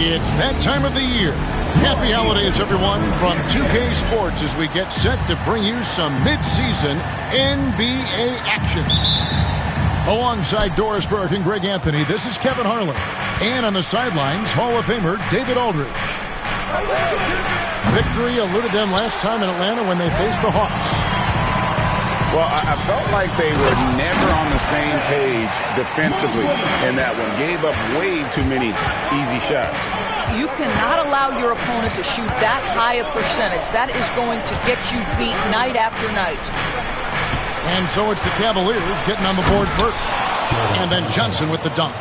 It's that time of the year. Happy holidays, everyone, from 2K Sports as we get set to bring you some mid-season NBA action. Alongside Doris Burke and Greg Anthony, this is Kevin Harlan. And on the sidelines, Hall of Famer David Aldridge. Victory eluded them last time in Atlanta when they faced the Hawks. Well, I felt like they were never on the same page defensively in that one. Gave up way too many easy shots. You cannot allow your opponent to shoot that high a percentage. That is going to get you beat night after night. And so it's the Cavaliers getting on the board first. And then Johnson with the dunk.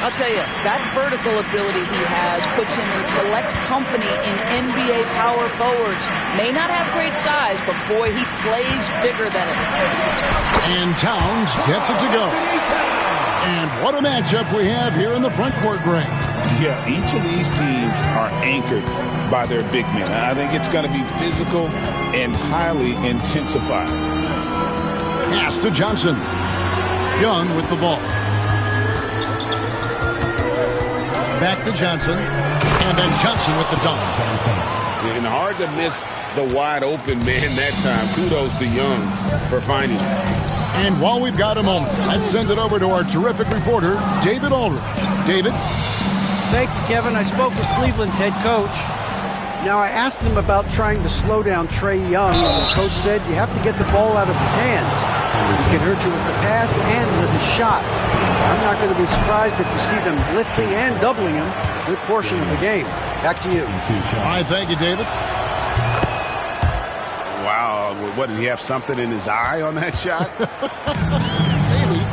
I'll tell you, that vertical ability he has puts him in select company in NBA power forwards. May not have great size, but boy, he plays bigger than it. And Towns gets it to go. And what a matchup we have here in the front court, Greg. Yeah, each of these teams are anchored by their big men. I think it's going to be physical and highly intensified. Pass to Johnson. Young with the ball. Back to Johnson. And then Johnson with the dunk. And hard to miss the wide open man that time. Kudos to Young for finding it. And while we've got a moment, let's send it over to our terrific reporter, David Aldridge. David? Thank you, Kevin. I spoke with Cleveland's head coach. Now, I asked him about trying to slow down Trae Young, and the coach said you have to get the ball out of his hands. He can hurt you with the pass and with his shot. I'm not going to be surprised if you see them blitzing and doubling him a good portion of the game. Back to you. All right, thank you, David. Wow, what, did he have something in his eye on that shot? Maybe.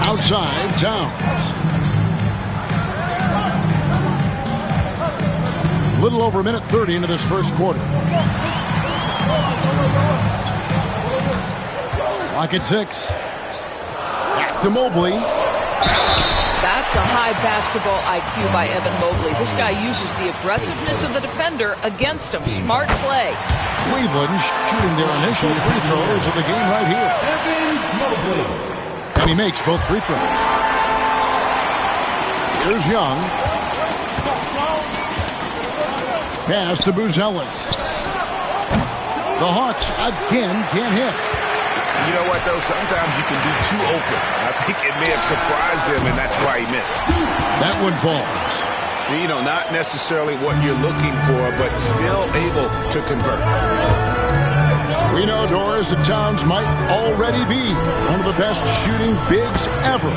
Outside, Towns. A little over a minute 30 into this first quarter. Clock at 6. Back to Mobley. That's a high basketball IQ by Evan Mobley. This guy uses the aggressiveness of the defender against him. Smart play. Cleveland shooting their initial free throws of the game right here. And he makes both free throws. Here's Young. Pass to Buzelis. The Hawks again can't hit. You know what, though? Sometimes you can be too open. I think it may have surprised him, and that's why he missed. That one falls. You know, not necessarily what you're looking for, but still able to convert. We know, Doris, that Towns might already be one of the best shooting bigs ever.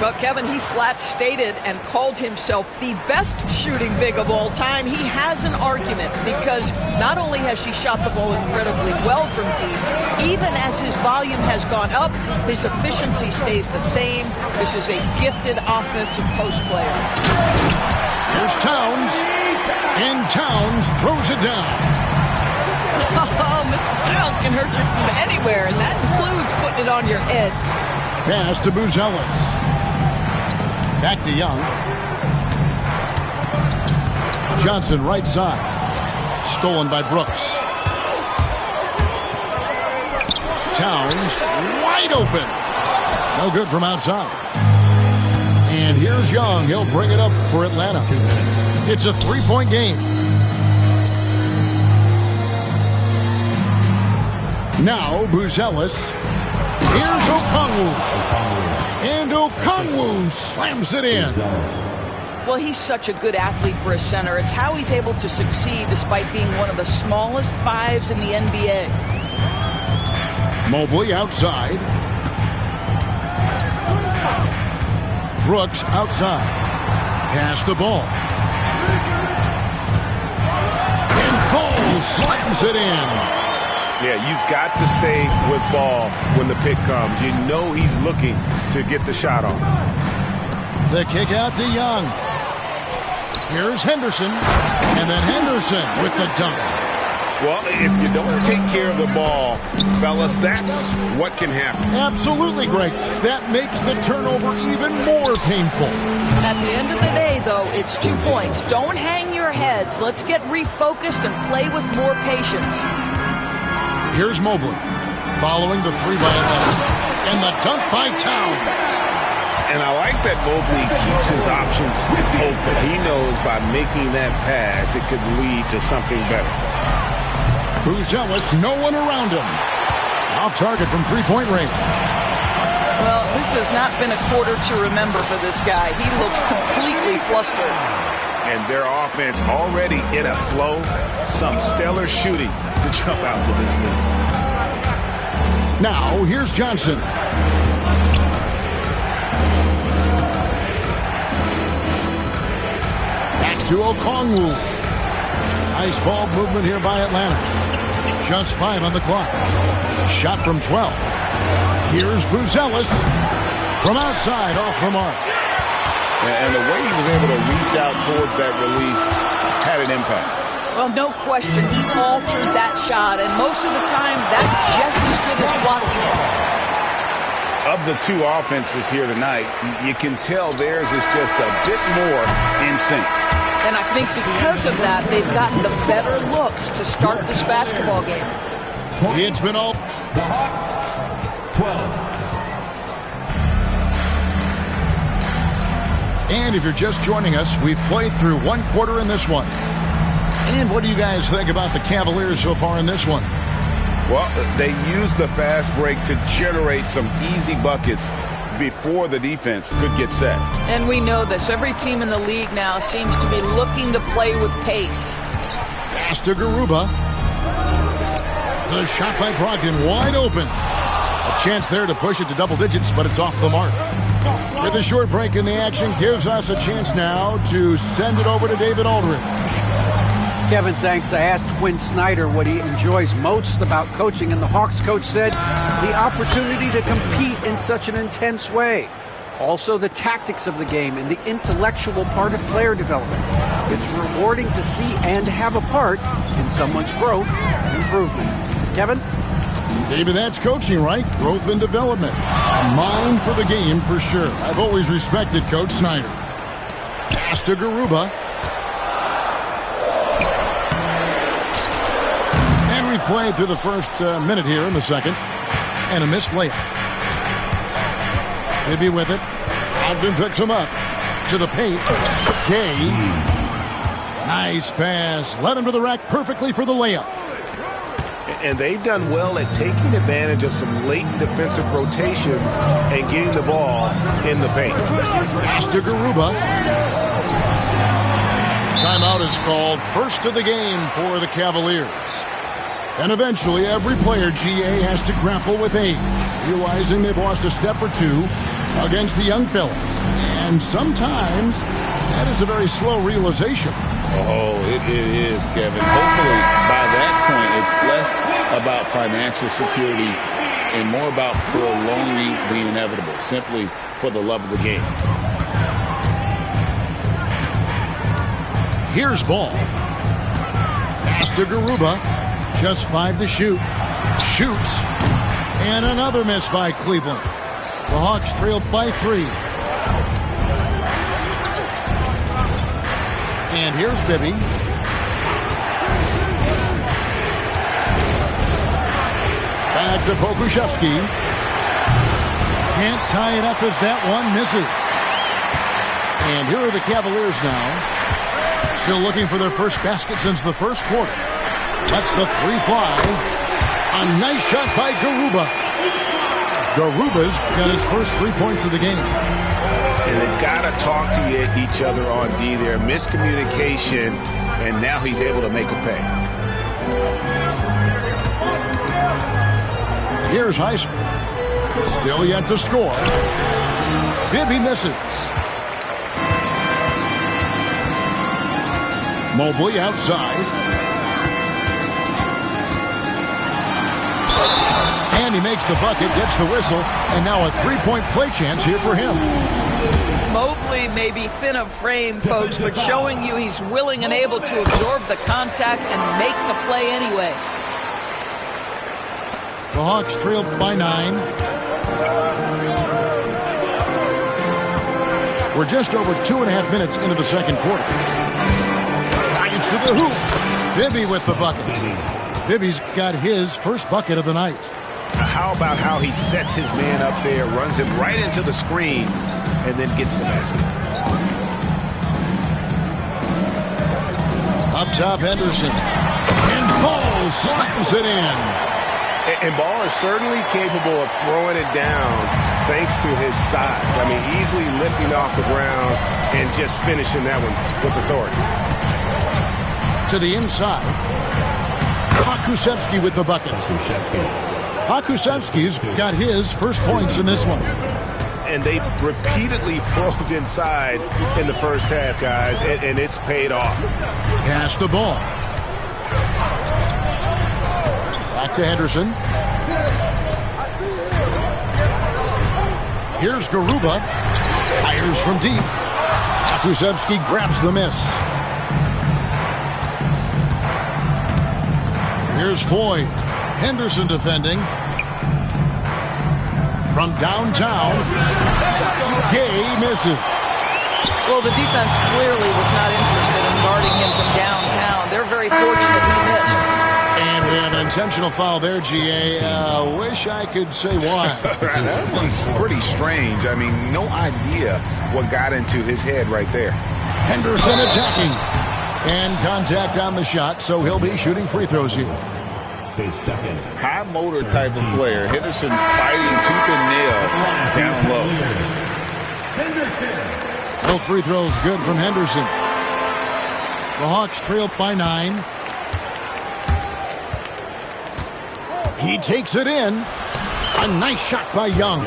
But Kevin, he flat stated and called himself the best shooting big of all time. He has an argument because not only has she shot the ball incredibly well from deep, even as his volume has gone up, his efficiency stays the same. This is a gifted offensive post player. Here's Towns, and Towns throws it down. Oh, Mr. Towns can hurt you from anywhere, and that includes putting it on your head. Pass to Buzelis. Back to Young. Johnson right side. Stolen by Brooks. Towns wide open. No good from outside. And here's Young. He'll bring it up for Atlanta. It's a three-point game. Now Buzelis. Here's Okongwu. And Okongwu slams it in. Well, he's such a good athlete for a center. It's how he's able to succeed despite being one of the smallest fives in the NBA. Mobley outside. Brooks outside. Pass the ball. And Cole slams it in. Yeah, you've got to stay with ball when the pick comes. You know he's looking to get the shot off. The kick out to Young. Here's Henderson. And then Henderson with the dunk. Well, if you don't take care of the ball, fellas, that's what can happen. Absolutely, Greg. That makes the turnover even more painful. At the end of the day, though, it's 2 points. Don't hang your heads. Let's get refocused and play with more patience. Here's Mobley, following the 3 by Atlanta, and the dunk by Towns. And I like that Mobley keeps his options open. He knows by making that pass, it could lead to something better. Buzelis, no one around him. Off target from three-point range. Well, this has not been a quarter to remember for this guy. He looks completely flustered. And their offense already in a flow. Some stellar shooting to jump out to this lead. Now, here's Johnson. Back to Okongwu. Nice ball movement here by Atlanta. Just 5 on the clock. Shot from 12. Here's Buzelis. From outside, off the mark. And the way he was able to reach out towards that release had an impact. Well, no question. He altered that shot, and most of the time, that's just as good as blocking it. Of the two offenses here tonight, you can tell theirs is just a bit more in sync. And I think because of that, they've gotten the better looks to start this basketball game. It's been all... The Hawks, 12. And if you're just joining us, we've played through one quarter in this one. And what do you guys think about the Cavaliers so far in this one? Well, they used the fast break to generate some easy buckets before the defense could get set. And we know this. Every team in the league now seems to be looking to play with pace. Pass to Garuba. The shot by Brogdon wide open. A chance there to push it to double digits, but it's off the mark. With a short break in the action, gives us a chance now to send it over to David Aldridge. Kevin, thanks. I asked Quinn Snyder what he enjoys most about coaching, and the Hawks coach said the opportunity to compete in such an intense way. Also, the tactics of the game and the intellectual part of player development. It's rewarding to see and have a part in someone's growth and improvement. Kevin? Maybe that's coaching, right? Growth and development. A mind for the game for sure. I've always respected Coach Snyder. Pass to Garuba. And we've played through the first minute here in the second. And a missed layup. Maybe with it. Ogden picks him up. To the paint. Gay. Nice pass. Led him to the rack perfectly for the layup. And they've done well at taking advantage of some late defensive rotations and getting the ball in the paint. Pass to Garuba. Timeout is called. First of the game for the Cavaliers. And eventually every player, GA, has to grapple with age, realizing they've lost a step or two against the young fellas. And sometimes that is a very slow realization. Oh, it is, Kevin. Hopefully, by that point, it's less about financial security and more about prolonging the inevitable, simply for the love of the game. Here's ball. Pass to Garuba. Just 5 to shoot. Shoots. And another miss by Cleveland. The Hawks trailed by 3. And here's Bibby. Back to Pokusevski. Can't tie it up as that one misses. And here are the Cavaliers now. Still looking for their first basket since the first quarter. Lets the 3 fly. A nice shot by Garuba. Garuba's got his first 3 points of the game. And they've got to talk to each other on D there. Miscommunication, and now he's able to make a pay. Here's Highsmith. Still yet to score. Bibby misses. Mobley outside. And he makes the bucket, gets the whistle, and now a 3-point play chance here for him. Mobley may be thin of frame, folks, but showing you he's willing and able to absorb the contact and make the play anyway. The Hawks trail by 9. We're just over 2.5 minutes into the second quarter. Drives to the hoop. Bibby with the bucket. Bibby's got his first bucket of the night. How about how he sets his man up there, runs him right into the screen, and then gets the basket. Up top, Henderson. And Ball slams it in. And Ball is certainly capable of throwing it down thanks to his size. I mean, easily lifting off the ground and just finishing that one with authority. To the inside. Pokusevski with the bucket. Pokusevski's got his first points in this one. And they've repeatedly probed inside in the first half, guys, and it's paid off. Pass the ball. Back to Henderson. Here's Garuba. Fires from deep. Pokusevski grabs the miss. Here's Floyd. Henderson defending. From downtown. Gay misses. Well, the defense clearly was not interested in guarding him from downtown. They're very fortunate he missed. And we have an intentional foul there, GA. Wish I could say why. That one's pretty strange. I mean, no idea what got into his head right there. Henderson attacking. And contact on the shot, so he'll be shooting free throws here. High motor type of player. Henderson fighting tooth and nail down low. Both free throws good from Henderson. The Hawks trail by 9. He takes it in. A nice shot by Young.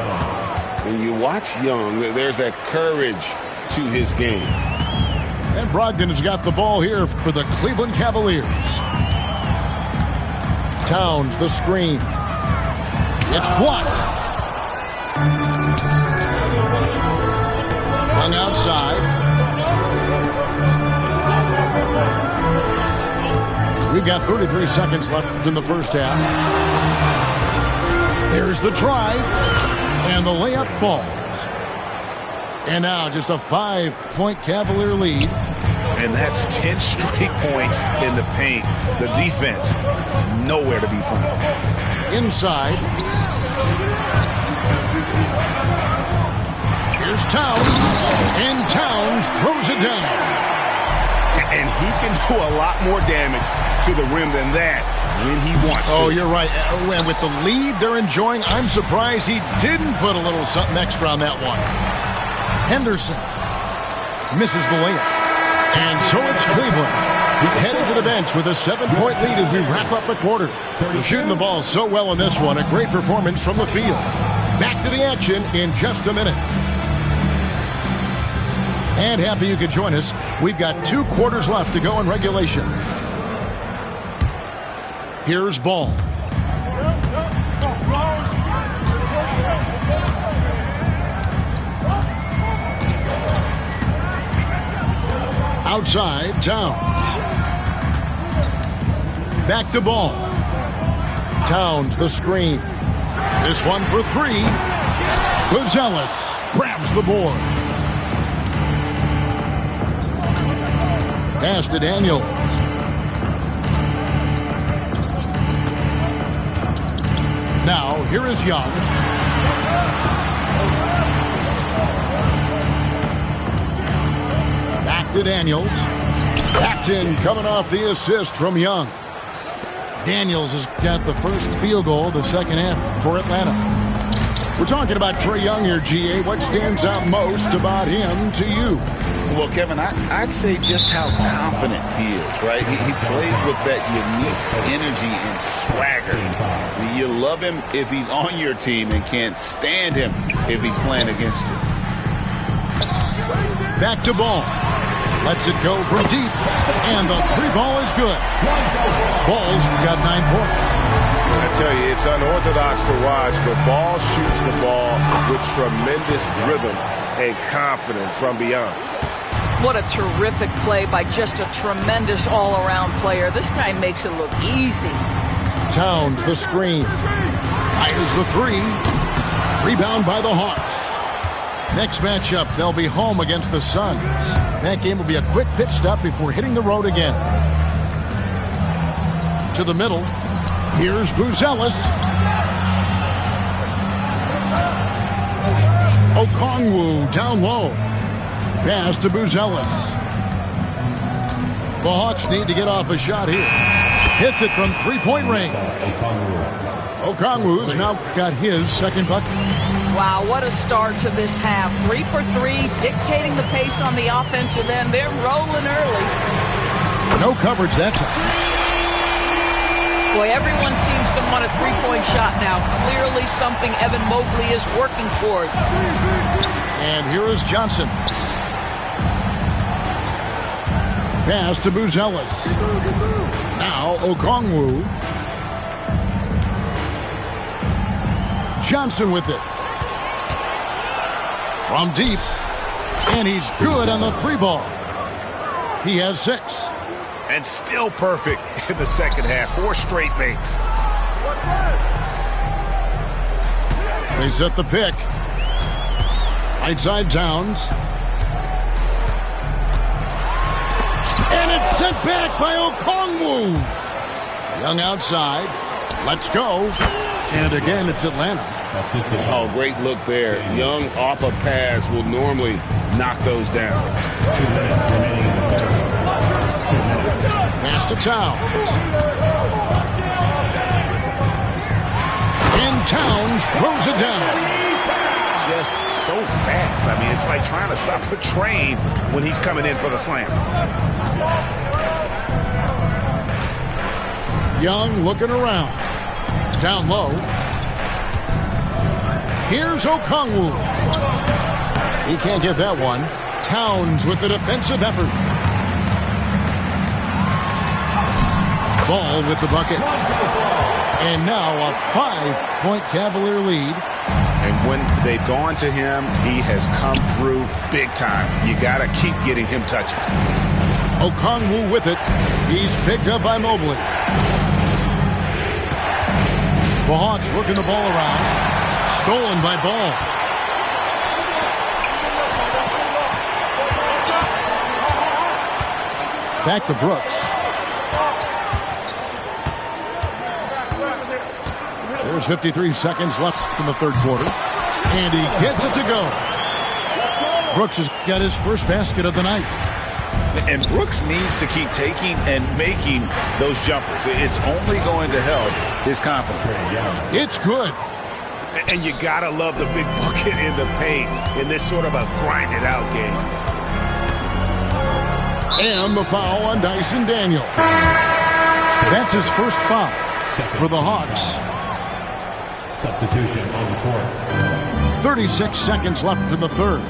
When you watch Young, there's that courage to his game. And Brogdon has got the ball here for the Cleveland Cavaliers. Towns, the screen. It's blocked. Hung outside. We've got 33 seconds left in the first half. There's the drive. And the layup falls. And now just a 5-point Cavalier lead. And that's 10 straight points in the paint. The defense, nowhere to be found. Inside. Here's Towns. And Towns throws it down. And he can do a lot more damage to the rim than that when he wants to. Oh, you're right. And with the lead they're enjoying, I'm surprised he didn't put a little something extra on that one. Henderson misses the layup. And so it's Cleveland headed to the bench with a 7-point lead as we wrap up the quarter. Shooting the ball so well in this one. A great performance from the field. Back to the action in just a minute. And happy you could join us. We've got 2 quarters left to go in regulation. Here's Ball. Outside, Towns. Back to Ball. Towns, the screen. This one for 3. Buzelis grabs the board. Pass to Daniels. Now, here is Young. Back to Daniels. That's in, coming off the assist from Young. Daniels has got the first field goal of the second half for Atlanta. We're talking about Trae Young here, GA. What stands out most about him to you? Well, Kevin, I'd say just how confident he is, right? He plays with that unique energy and swagger. I mean, you love him if he's on your team and can't stand him if he's playing against you. Back to Ball. Lets it go from deep. And the 3-ball is good. Ball's got 9 points. I tell you, it's unorthodox to watch, but Ball shoots the ball with tremendous rhythm and confidence from beyond. What a terrific play by just a tremendous all-around player. This guy makes it look easy. Towns, the screen. Fires the 3. Rebound by the Hawks. Next matchup, they'll be home against the Suns. That game will be a quick pit stop before hitting the road again. To the middle. Here's Buzelis. Okongwu down low. Pass to Buzelis. The Hawks need to get off a shot here. Hits it from three-point range. Okongwu's now got his second bucket. Wow, what a start to this half. 3 for 3, dictating the pace on the offensive end. They're rolling early. No coverage that time. Boy, everyone seems to want a three-point shot now. Clearly something Evan Mobley is working towards. And here is Johnson. Pass to Buzelis. Now Okongwu. Johnson with it. From deep. And he's good on the three ball. He has 6. And still perfect in the second half. 4 straight makes. They set the pick. Right side Towns. And it's sent back by Okongwu. Young outside. Let's go. And again, it's Atlanta. Oh, great look there. Young off a pass will normally knock those down. 2 minutes remaining in the third. 2 minutes. Pass to Towns. And Towns throws it down. Just so fast. I mean, it's like trying to stop a train when he's coming in for the slam. Young looking around. Down low. Here's Okongwu. He can't get that one. Towns with the defensive effort. Ball with the bucket. And now a 5-point Cavalier lead. And when they've gone to him, he has come through big time. You got to keep getting him touches. Okongwu with it. He's picked up by Mobley. The Hawks working the ball around. Stolen by Ball. Back to Brooks. There's 53 seconds left in the third quarter. And he gets it to go. Brooks has got his first basket of the night. And Brooks needs to keep taking and making those jumpers. It's only going to help his confidence. It's good. And you got to love the big bucket in the paint in this sort of a grind-it-out game. And the foul on Dyson Daniel. That's his first foul for the Hawks. Substitution on the court. 36 seconds left in the third.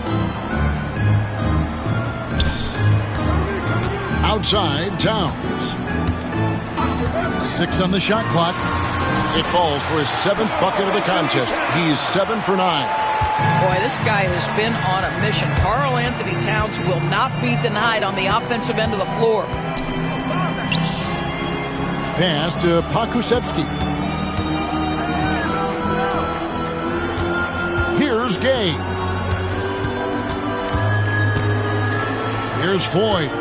Outside, Towns. 6 on the shot clock. It falls for his 7th bucket of the contest. He's 7 for 9. Boy, this guy has been on a mission. Karl Anthony Towns will not be denied on the offensive end of the floor. Pass to Pokusevski. Here's Gay. Here's Floyd.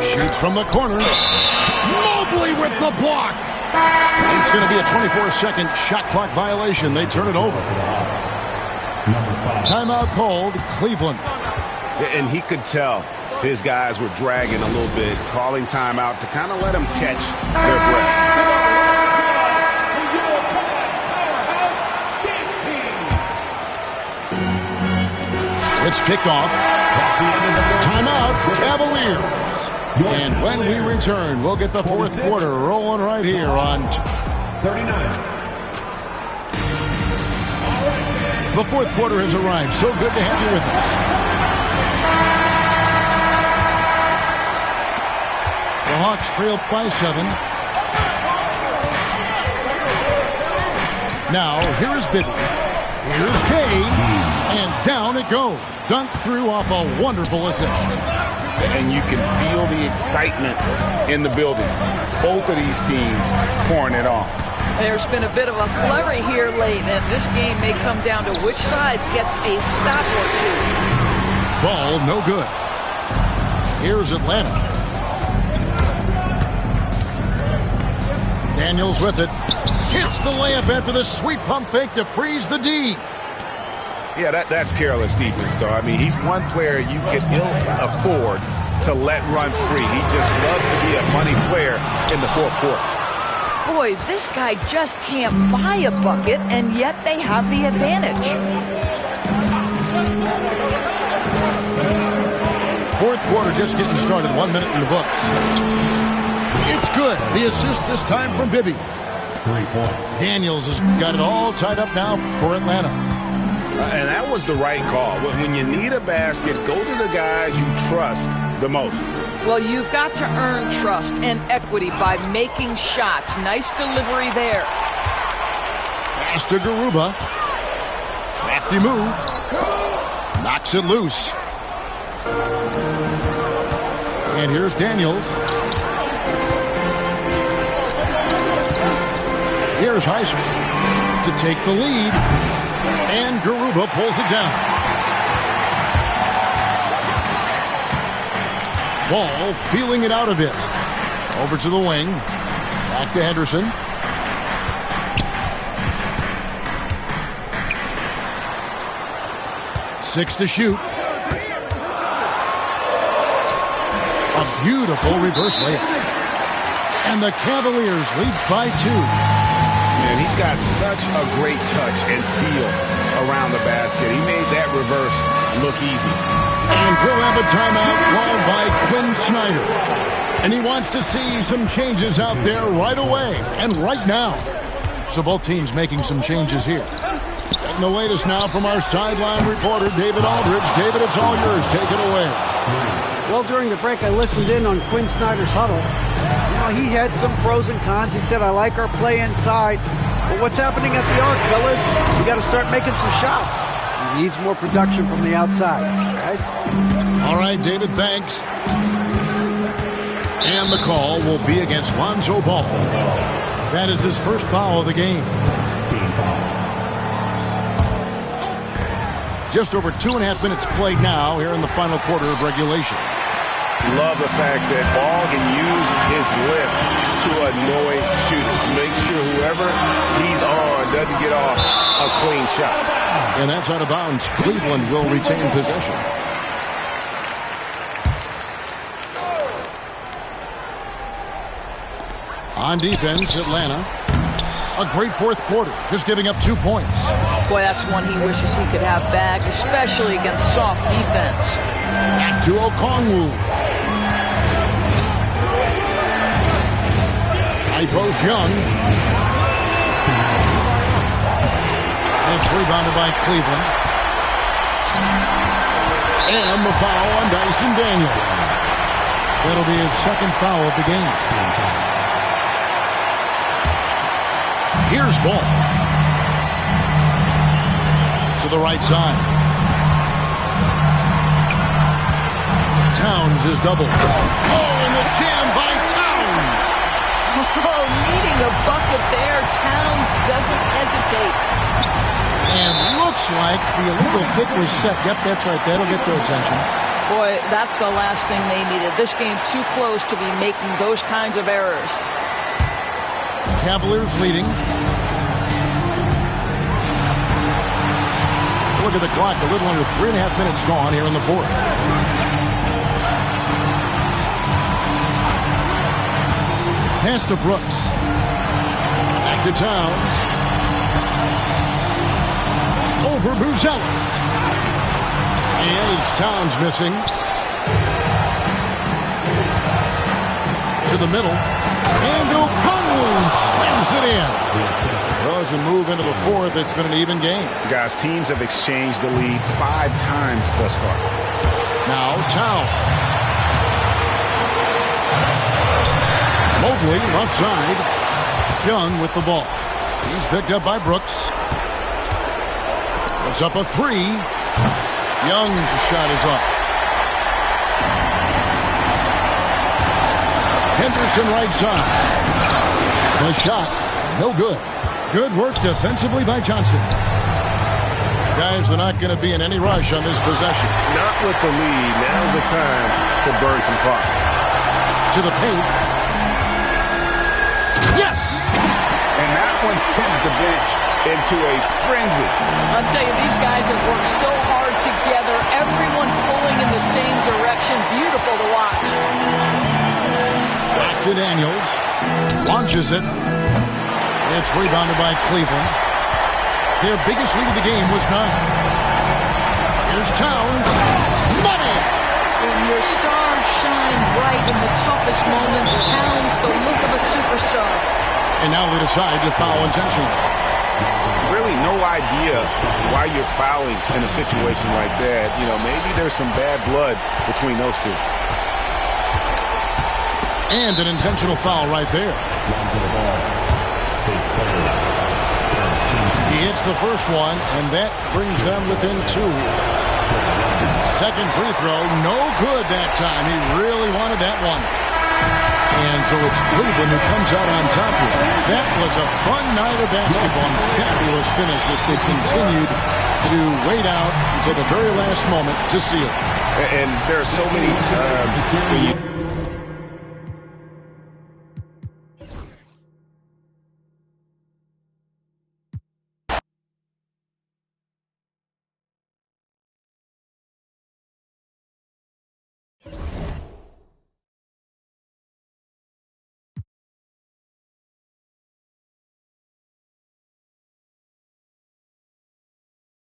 Shoots from the corner. Mobley with the block. It's going to be a 24-second shot clock violation. They turn it over. Timeout called, Cleveland. And he could tell his guys were dragging a little bit, calling timeout to kind of let them catch their breath. It's kicked off. Timeout, Cavaliers. And when we return, we'll get the fourth quarter rolling right here on 39. The fourth quarter has arrived. So good to have you with us. The Hawks trail by 7. Now, here's Bibby. Here's Kay. And down it goes. Dunked through off a wonderful assist. And you can feel the excitement in the building. Both of these teams pouring it on. There's been a bit of a flurry here late, and this game may come down to which side gets a stop or two. Ball no good. Here's Atlanta. Daniels with it. Hits the layup after the sweet pump fake to freeze the D. Yeah, that's careless defense, though. I mean, he's one player you can ill afford to let run free. He just loves to be a money player in the fourth quarter. Boy, this guy just can't buy a bucket, and yet they have the advantage. Fourth quarter just getting started. 1 minute in the books. It's good. The assist this time from Bibby. 3 points. Daniels has got it all tied up now for Atlanta. And that was the right call. When you need a basket, go to the guys you trust the most. Well, you've got to earn trust and equity by making shots. Nice delivery there. Pass to Garuba. Crafty move. Knocks it loose. And here's Daniels. Here's Heisman to take the lead. And Garuba pulls it down. Ball feeling it out a bit. Over to the wing. Back to Henderson. Six to shoot. A beautiful reverse layup. And the Cavaliers lead by 2. Man, he's got such a great touch and feel around the basket. He made that reverse look easy. And we'll have a timeout called by Quinn Snyder. And he wants to see some changes out there right away and right now. So both teams making some changes here. Getting the latest now from our sideline reporter, David Aldridge. David, it's all yours. Take it away. Well, during the break, I listened in on Quinn Snyder's huddle. You know, he had some pros and cons. He said, I like our play inside. But what's happening at the arc, fellas? We got to start making some shots. He needs more production from the outside. Guys? All right, David, thanks. And the call will be against Lonzo Ball. That is his first foul of the game. Team foul. Just over 2.5 minutes played now here in the final quarter of regulation. Love the fact that Ball can use his lift to annoy shooters. Make sure whoever he's on doesn't get off a clean shot. And that's out of bounds. Cleveland will retain possession. On defense, Atlanta. A great fourth quarter, just giving up 2 points. Boy, that's one he wishes he could have back, especially against soft defense. Back to Okongwu. High post Young. It's rebounded by Cleveland. And the foul on Dyson Daniel. That'll be his second foul of the game. Here's Ball. To the right side. Towns is doubled. Oh, and the jam by Towns. Oh, needing a bucket there. Towns doesn't hesitate. And looks like the illegal kick was set. Yep, that's right. That'll get their attention. Boy, that's the last thing they needed. This game too close to be making those kinds of errors. Cavaliers leading. Look at the clock. A little under 3.5 minutes gone here in the fourth. Pass to Brooks. Back to Towns. Over Buzelis. And it's Towns missing. To the middle. And Okongwu slams it in. Well, as we move into the fourth, it's been an even game. Guys, teams have exchanged the lead 5 times thus far. Now Towns. Mobley, left side. Young with the ball. He's picked up by Brooks. Puts up a 3. Young's shot is off. Henderson right side. The shot, no good. Good work defensively by Johnson. Guys, they're not going to be in any rush on this possession. Not with the lead. Now's the time to burn some clock. To the paint. Yes! And that one sends the bench into a frenzy. I'll tell you, these guys have worked so hard together, everyone pulling in the same direction. Beautiful to watch. Back to Daniels. Launches it. It's rebounded by Cleveland. Their biggest lead of the game was 9. Here's Towns. Money! When your stars shine bright in the toughest moments, Towns, the look of a superstar. And now they decide to foul intentionally. Really no idea why you're fouling in a situation like that. You know, maybe there's some bad blood between those two. And an intentional foul right there. He hits the first one, and that brings them within 2. Second free throw, no good that time. He really wanted that one. And so it's Cleveland who comes out on top here. That was a fun night of basketball and fabulous finish as they continued to wait out until the very last moment to seal. And there are so many times when you